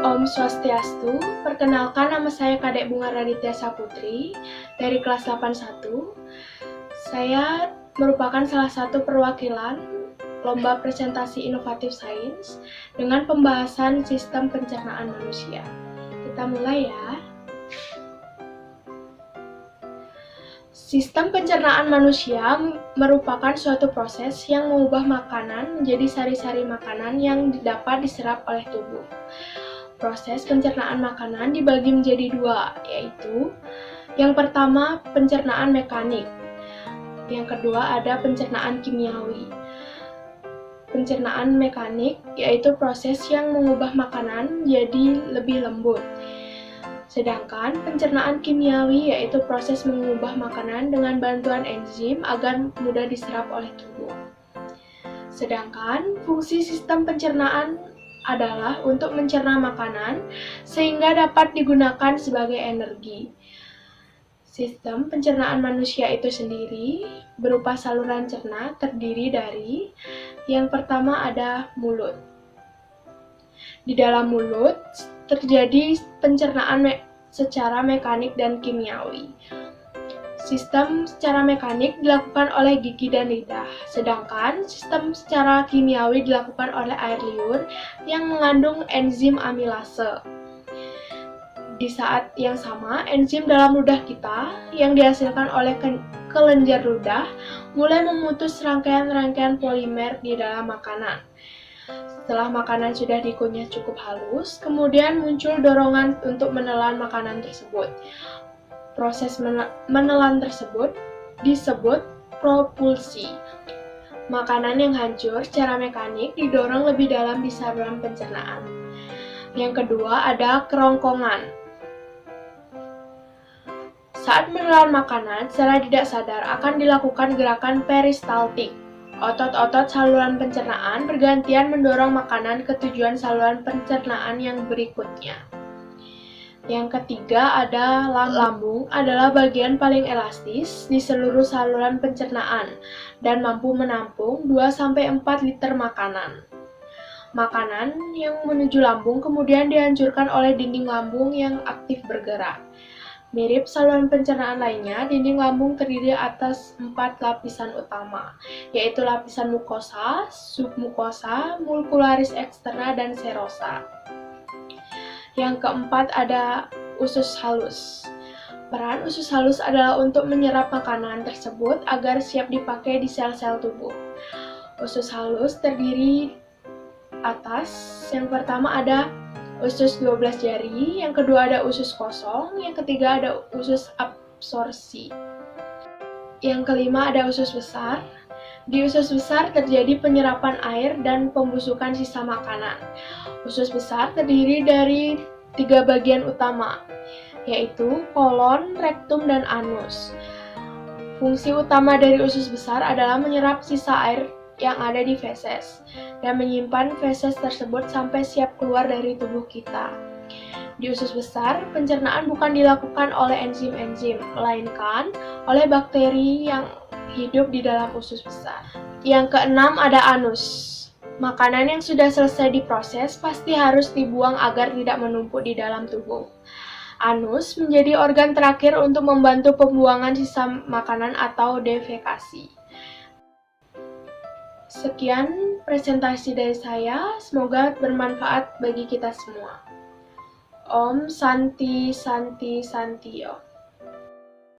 Om Swastiastu, perkenalkan nama saya Kadek Bunga Raditya Saputri dari kelas 81. Saya merupakan salah satu perwakilan Lomba Presentasi Inovatif Sains dengan pembahasan sistem pencernaan manusia. Kita mulai ya. Sistem pencernaan manusia merupakan suatu proses yang mengubah makanan menjadi sari-sari makanan yang dapat diserap oleh tubuh. Proses pencernaan makanan dibagi menjadi dua, yaitu yang pertama pencernaan mekanik, yang kedua ada pencernaan kimiawi. Pencernaan mekanik yaitu proses yang mengubah makanan jadi lebih lembut. Sedangkan pencernaan kimiawi yaitu proses mengubah makanan dengan bantuan enzim agar mudah diserap oleh tubuh. Sedangkan fungsi sistem pencernaan adalah untuk mencerna makanan sehingga dapat digunakan sebagai energi. Sistem pencernaan manusia itu sendiri berupa saluran cerna terdiri dari yang pertama ada mulut. Di dalam mulut terjadi pencernaan secara mekanik dan kimiawi. Sistem secara mekanik dilakukan oleh gigi dan lidah, sedangkan sistem secara kimiawi dilakukan oleh air liur yang mengandung enzim amilase. Di saat yang sama, enzim dalam ludah kita yang dihasilkan oleh kelenjar ludah mulai memutus rangkaian-rangkaian polimer di dalam makanan. Setelah makanan sudah dikunyah cukup halus, kemudian muncul dorongan untuk menelan makanan tersebut. Proses menelan tersebut disebut propulsi. Makanan yang hancur secara mekanik didorong lebih dalam di saluran pencernaan. Yang kedua ada kerongkongan. Saat menelan makanan secara tidak sadar akan dilakukan gerakan peristaltik. Otot-otot saluran pencernaan bergantian mendorong makanan ke tujuan saluran pencernaan yang berikutnya. Yang ketiga ada lambung adalah bagian paling elastis di seluruh saluran pencernaan dan mampu menampung 2-4 liter makanan. Makanan yang menuju lambung kemudian dihancurkan oleh dinding lambung yang aktif bergerak. Mirip saluran pencernaan lainnya, dinding lambung terdiri atas 4 lapisan utama, yaitu lapisan mukosa, submukosa, mulcularis externa, dan serosa. Yang keempat ada usus halus. Peran usus halus adalah untuk menyerap makanan tersebut agar siap dipakai di sel-sel tubuh. Usus halus terdiri atas, yang pertama ada usus 12 jari, yang kedua ada usus kosong, yang ketiga ada usus absorpsi. Yang kelima ada usus besar. Di usus besar terjadi penyerapan air dan pembusukan sisa makanan. Usus besar terdiri dari 3 bagian utama, yaitu kolon, rektum, dan anus. Fungsi utama dari usus besar adalah menyerap sisa air yang ada di feses dan menyimpan feses tersebut sampai siap keluar dari tubuh kita. Di usus besar, pencernaan bukan dilakukan oleh enzim-enzim, melainkan oleh bakteri yang hidup di dalam usus besar. Yang keenam ada anus. Makanan yang sudah selesai diproses pasti harus dibuang agar tidak menumpuk di dalam tubuh. Anus menjadi organ terakhir untuk membantu pembuangan sisa makanan atau defekasi. Sekian presentasi dari saya, semoga bermanfaat bagi kita semua. Om Santi Santi Santio.